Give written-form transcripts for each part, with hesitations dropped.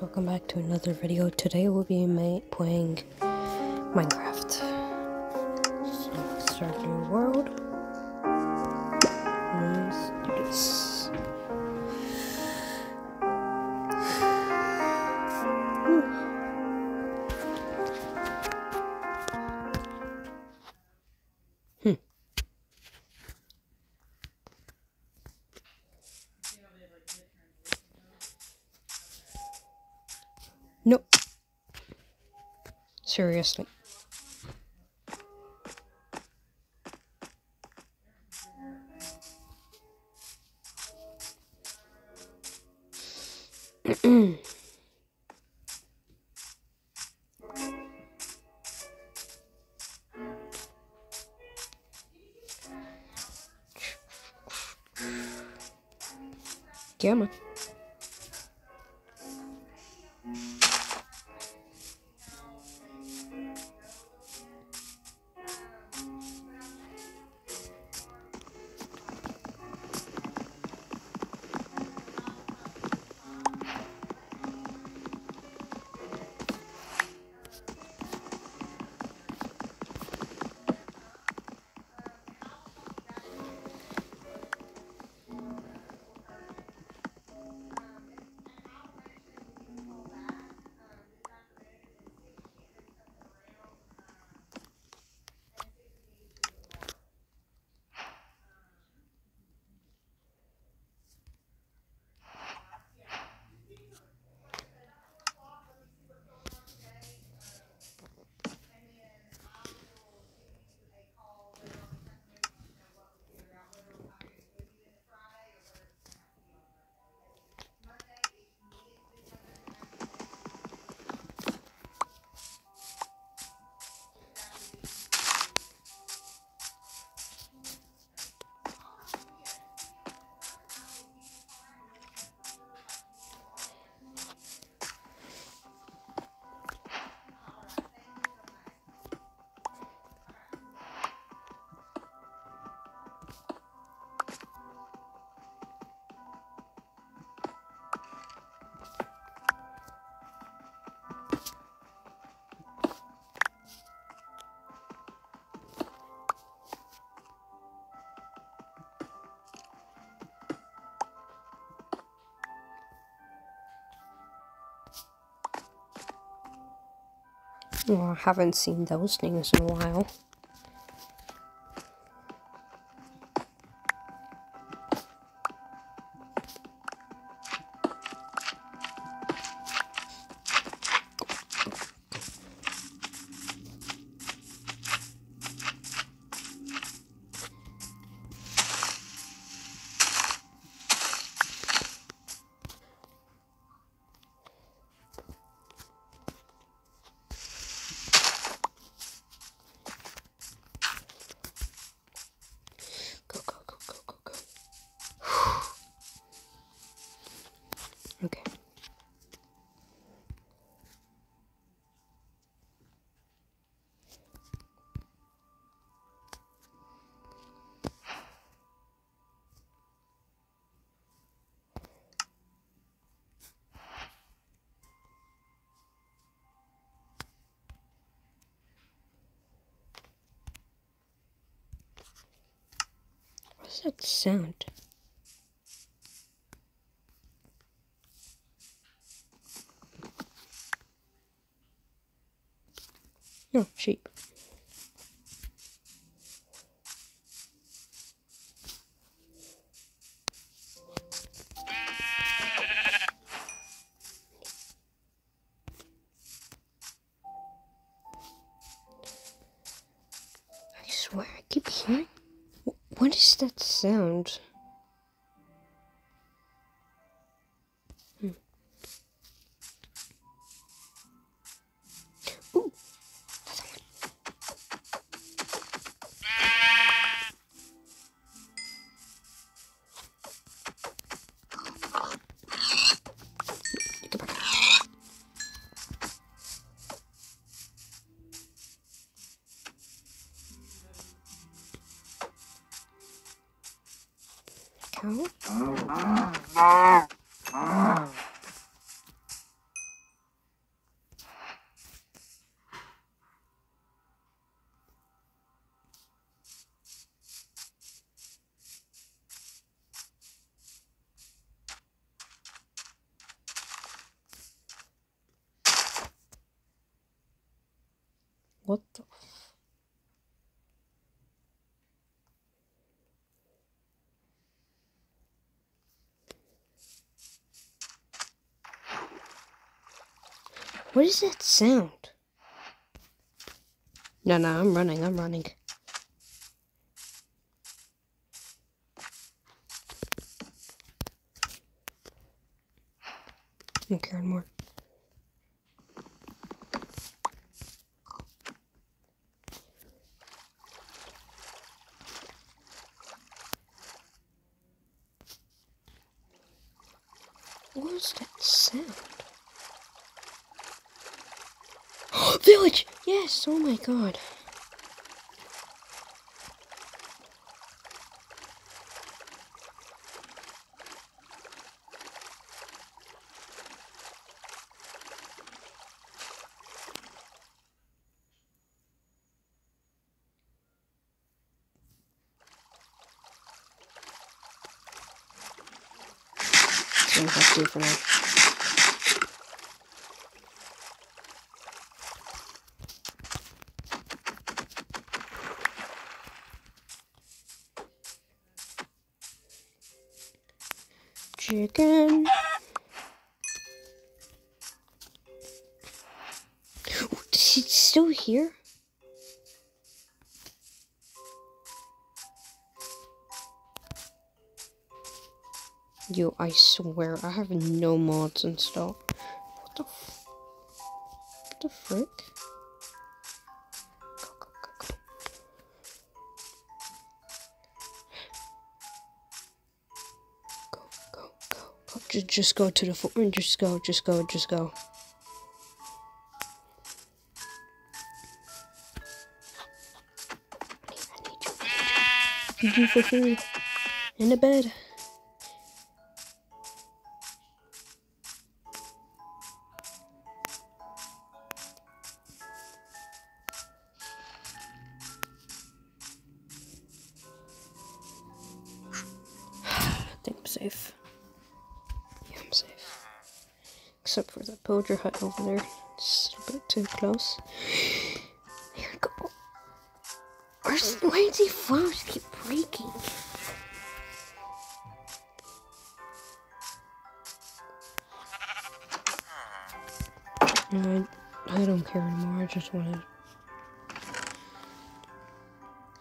welcome back to another video. Today we'll be playing Minecraft. So let's start a new world. Let's do this. Nope. Seriously. Come on. Well, I haven't seen those things in a while. Okay. What's that sound? No, sheep. I swear, I keep hearing. What is that sound? Ooh. Cow? What the? What is that sound? No, I'm running. I don't care anymore. What was that sound? Village! Yes! Oh my god. That's what I have to do for now. Chicken. Is he still here? Yo, I swear, I have no mods installed. What the frick? Go. Just go to the floor. Just go. I need you for food. In the bed. I think I'm safe. Yeah, I'm safe. Except for that pillager hut over there. It's a bit too close. Here we go. Why do these flowers keep breaking? No, I don't care anymore. I just want to.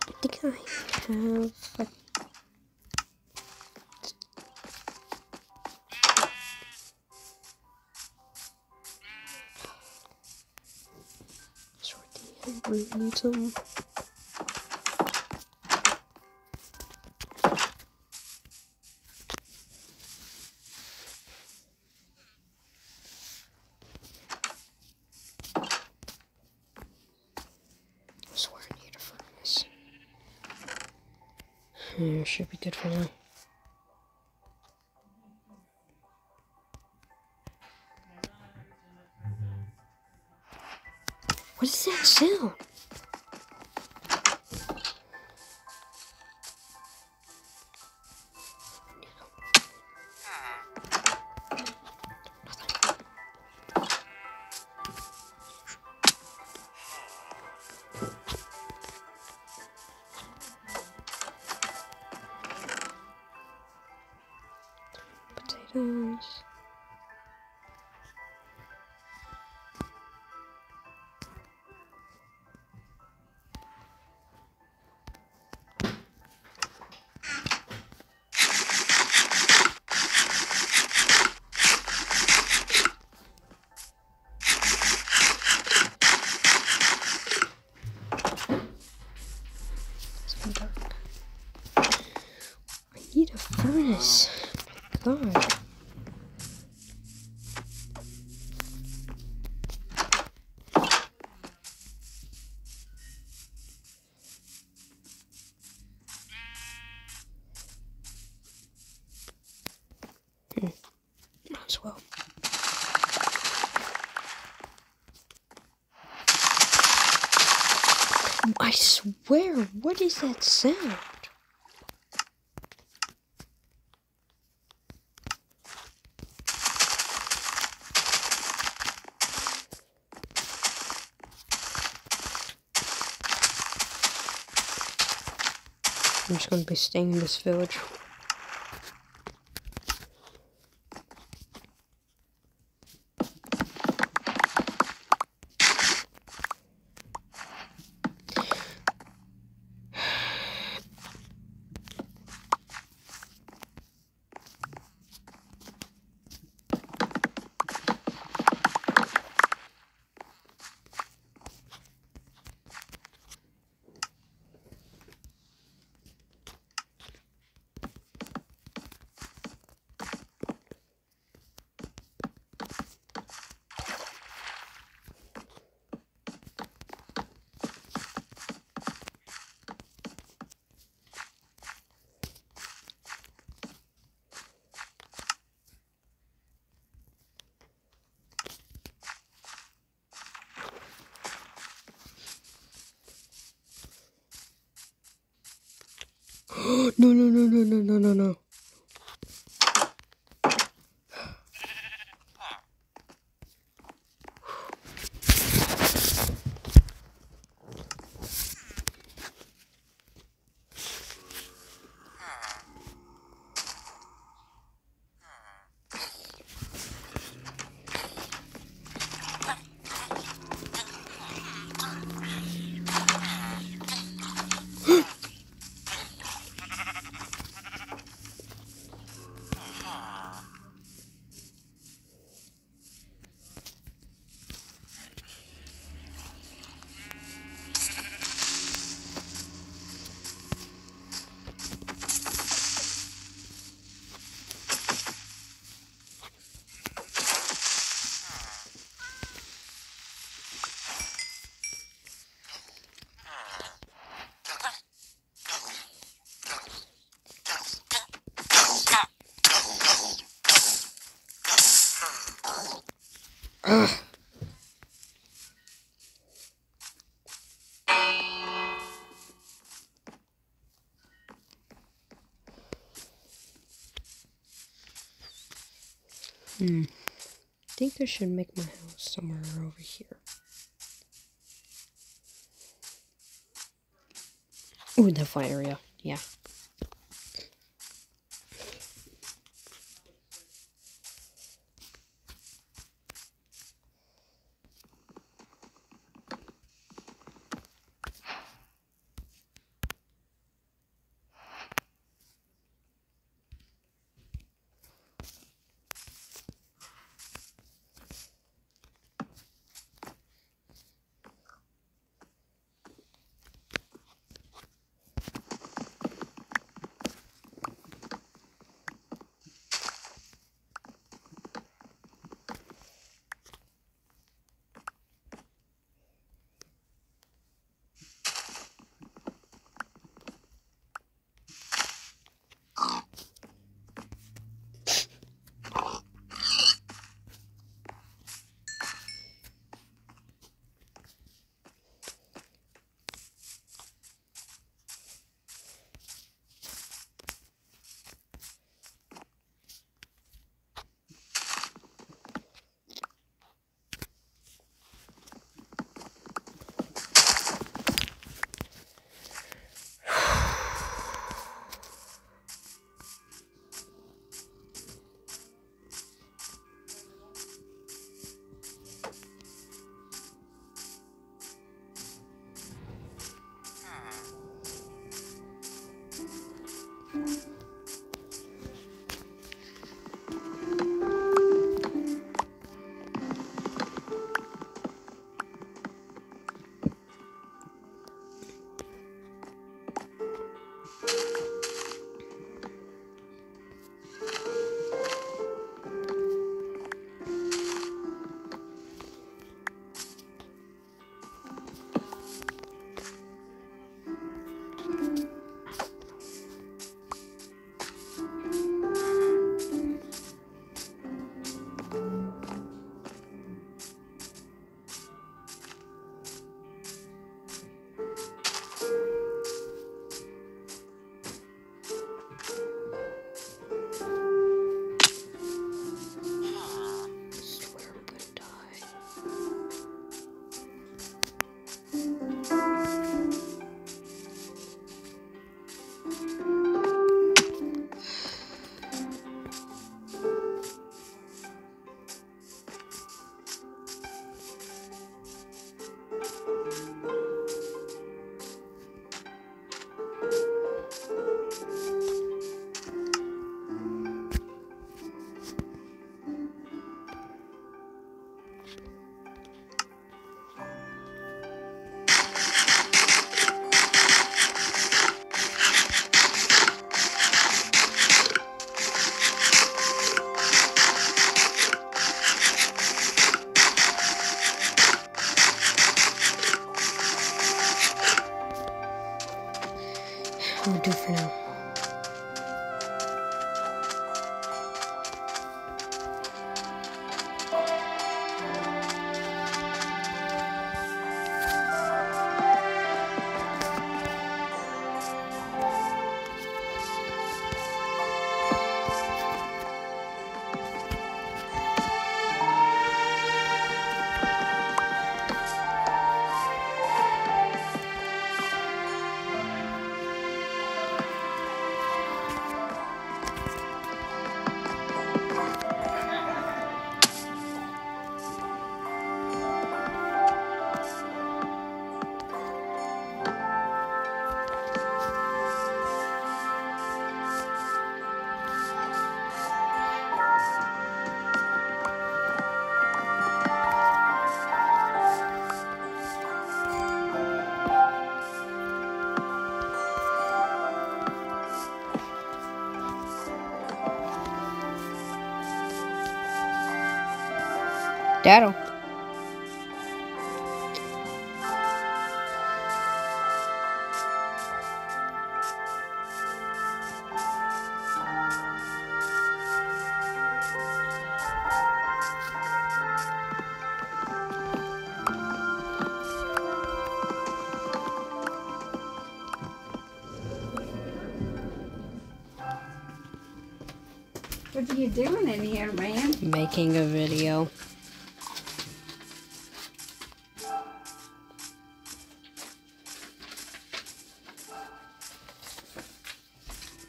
I think I have. I really need some. I swear I need a furnace. Yeah, should be good for now. What is that sound? Potatoes. I need a furnace. Oh my god. Might as well. I swear, what is that sound? I'm just gonna be staying in this village. No. Ugh. I think I should make my house somewhere over here. Ooh, the fire area. Yeah. we'll do for now. Daryl. What are you doing in here, man? Making a video.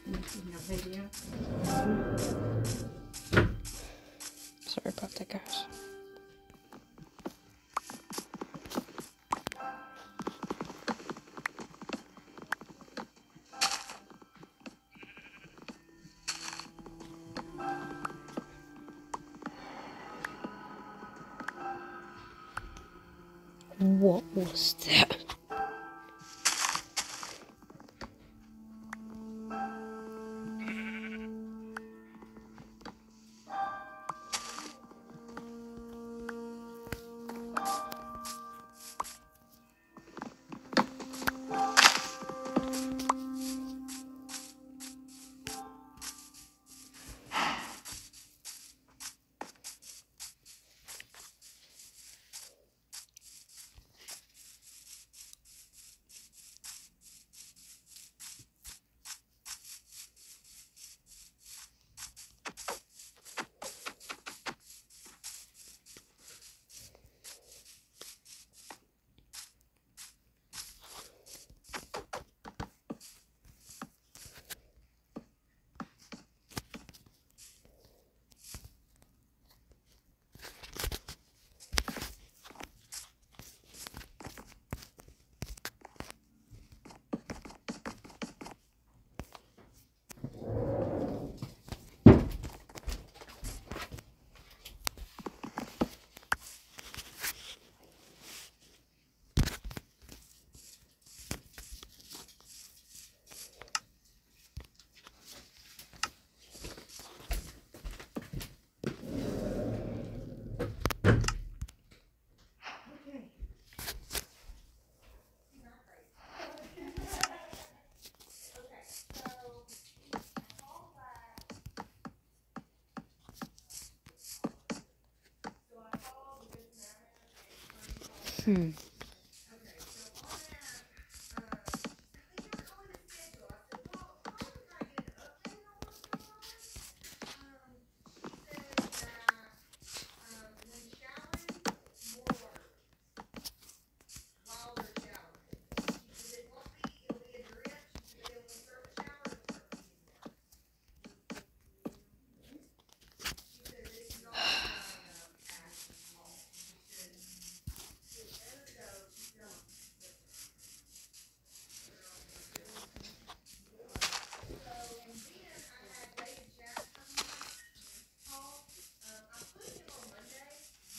Making a video. Sorry about that, guys. What was that?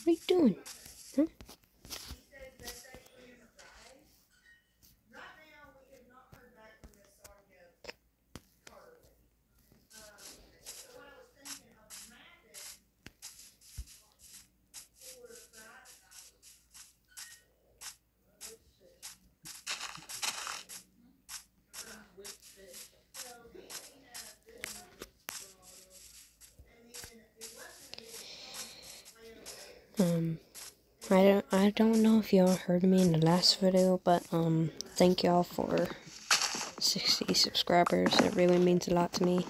What are you doing? Huh? I don't know if y'all heard me in the last video, but thank y'all for 60 subscribers. It really means a lot to me.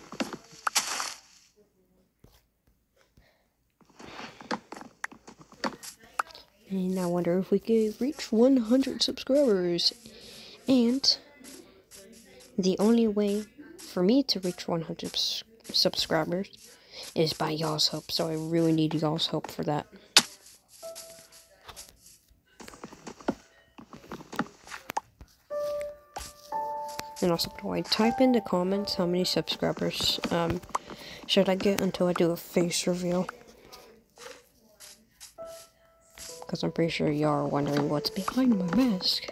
And I wonder if we could reach 100 subscribers. And the only way for me to reach 100 subscribers is by y'all's help. So I really need y'all's help for that. And also, by the way, type in the comments how many subscribers should I get until I do a face reveal. Because I'm pretty sure y'all are wondering what's behind my mask.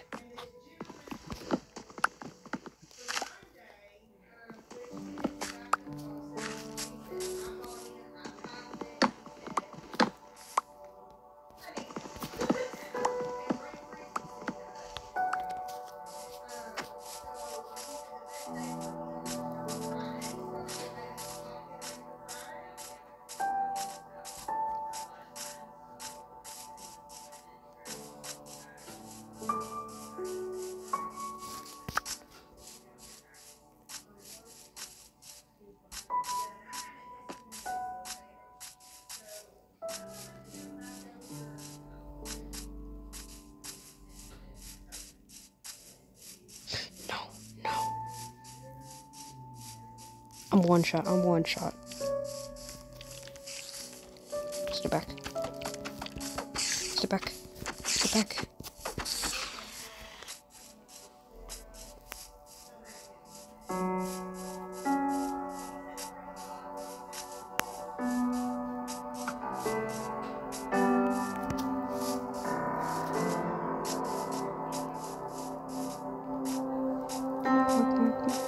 I'm one shot. Step back. Step back. Step back.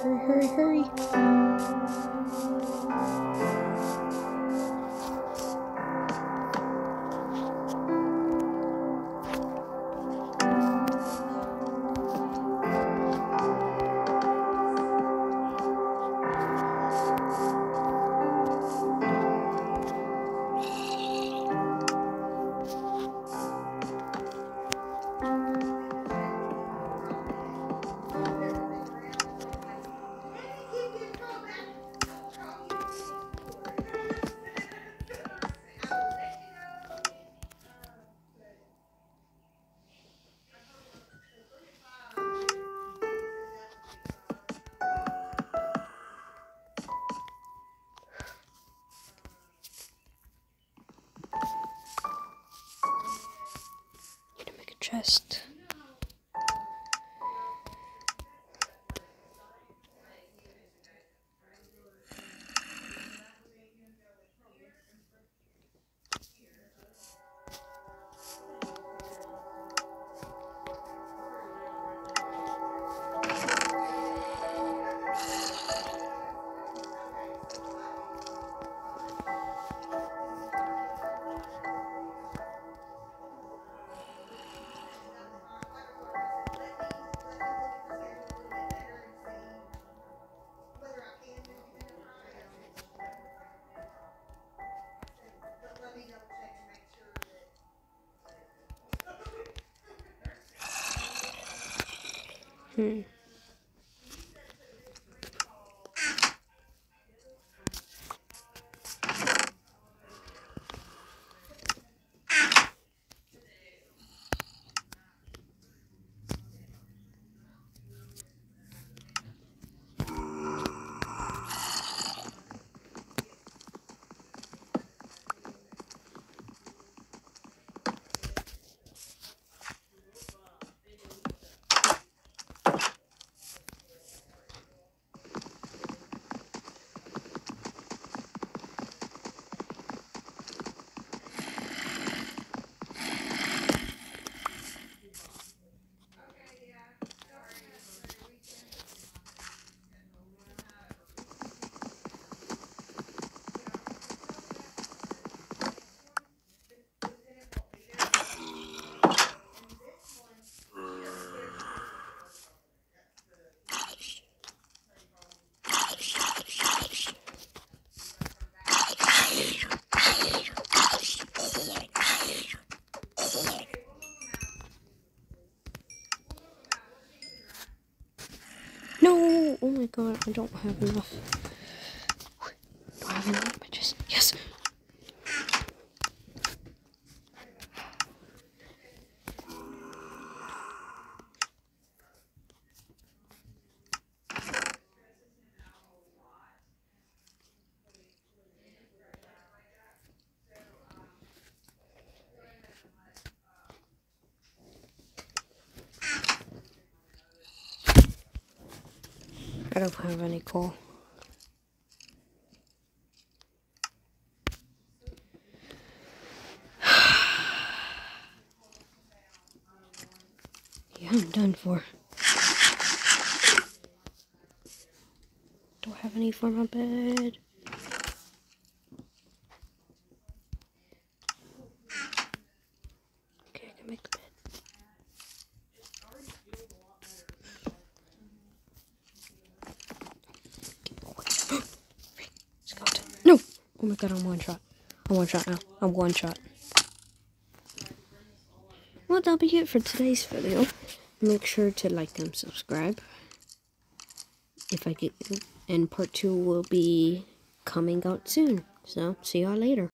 Hurry, hurry, hurry. Need to make a chest. my god, I don't have enough. Do I have enough matches? Yes! I don't have any coal. Yeah, I'm done for. Do I have any for my bed? Okay, I can make the bed. Skeleton. No! Oh my god, I'm one shot. I'm one shot now. I'm one shot. Well, that'll be it for today's video. Make sure to like and subscribe. If I get, and part 2 will be coming out soon. So, see y'all later.